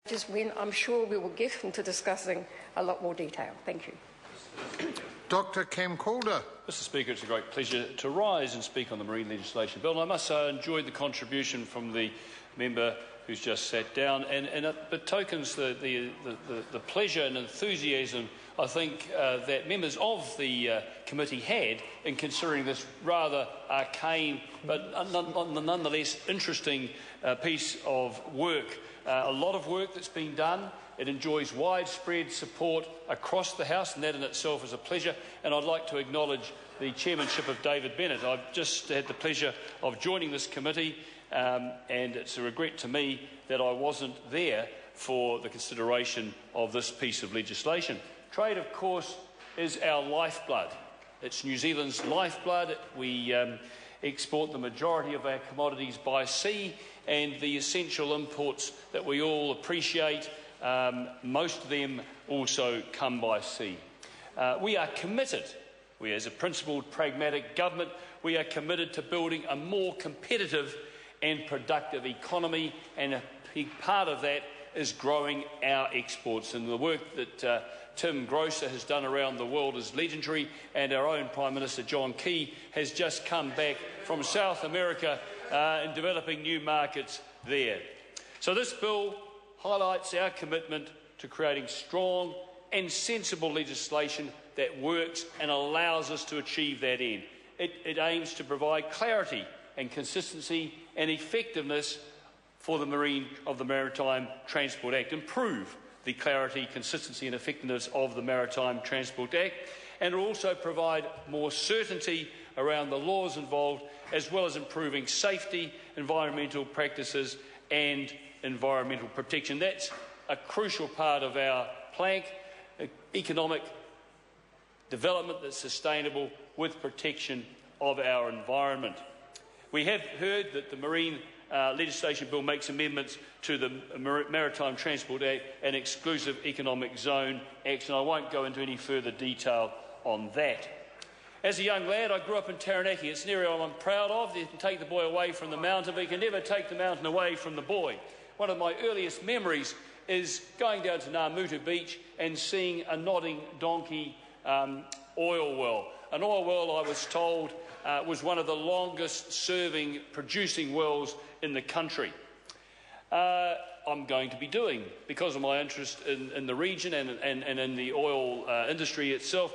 Just when I'm sure we will get into discussing a lot more detail. Thank you. Dr Cam Calder. Mr Speaker, it's a great pleasure to rise and speak on the marine legislation bill. And I must say I enjoyed the contribution from the member who's just sat down, and it betokens the pleasure and enthusiasm I think that members of the committee had in considering this rather arcane but nonetheless interesting piece of work. A lot of work that's been done. It enjoys widespread support across the House, and that in itself is a pleasure. And I'd like to acknowledge the chairmanship of David Bennett. I've just had the pleasure of joining this committee, and it's a regret to me that I wasn't there for the consideration of this piece of legislation. Trade, of course, is our lifeblood. It's New Zealand's lifeblood. We export the majority of our commodities by sea, and the essential imports that we all appreciate, most of them also come by sea. We are committed, as a principled, pragmatic government, we are committed to building a more competitive and productive economy, and a big part of that is growing our exports. And the work that Tim Grosser has done around the world is legendary, and our own Prime Minister John Key has just come back from South America in developing new markets there. So this bill highlights our commitment to creating strong and sensible legislation that works and allows us to achieve that end. It aims to provide clarity and consistency and effectiveness for the Maritime Transport Act, improve the clarity, consistency and effectiveness of the Maritime Transport Act, and also provide more certainty around the laws involved, as well as improving safety, environmental practices and environmental protection. That's a crucial part of our plank, economic development that's sustainable with protection of our environment. We have heard that the Marine legislation bill makes amendments to the Maritime Transport Act and Exclusive Economic Zone Act, and I won't go into any further detail on that. As a young lad, I grew up in Taranaki. It's an area I'm proud of. You can take the boy away from the mountain, but you can never take the mountain away from the boy. One of my earliest memories is going down to Namutu Beach and seeing a nodding donkey oil well. An oil well, I was told, was one of the longest serving producing wells in the country. I'm going to be doing, because of my interest in the region and in the oil industry itself,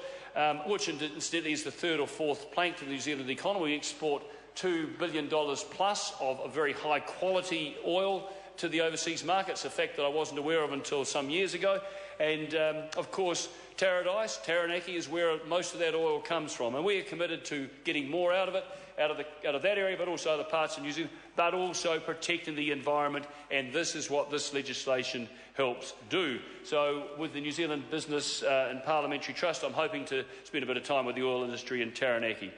which incidentally is the third or fourth plank to the New Zealand economy. We export $2 billion plus of a very high quality oil to the overseas markets, a fact that I wasn't aware of until some years ago. And of course, Taranaki is where most of that oil comes from, and we are committed to getting more out of it, out of that area, but also other parts of New Zealand, but also protecting the environment, and this is what this legislation helps do. So with the New Zealand Business and Parliamentary Trust, I'm hoping to spend a bit of time with the oil industry in Taranaki.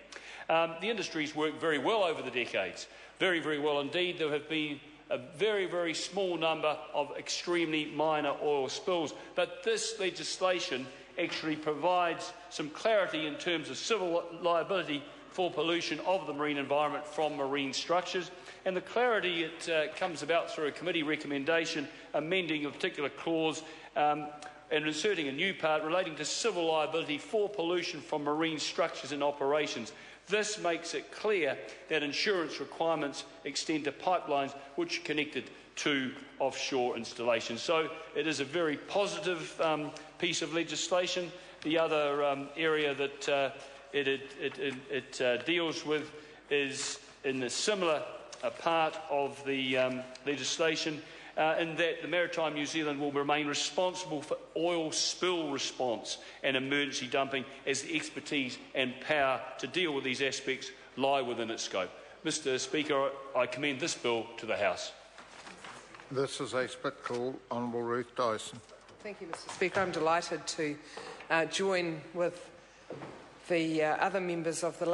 The industry's worked very well over the decades, very, very well indeed. There have been a very, very small number of extremely minor oil spills, but this legislation actually provides some clarity in terms of civil liability for pollution of the marine environment from marine structures. And the clarity, it comes about through a committee recommendation amending a particular clause and inserting a new part relating to civil liability for pollution from marine structures and operations. This makes it clear that insurance requirements extend to pipelines which are connected to offshore installations. So it is a very positive piece of legislation. The other area that it deals with is in the similar part of the legislation, in that the Maritime New Zealand will remain responsible for oil spill response and emergency dumping, as the expertise and power to deal with these aspects lie within its scope. Mr Speaker, I commend this bill to the House. This is a split call. Honourable Ruth Dyson. Thank you, Mr Speaker. I'm delighted to join with the other members of the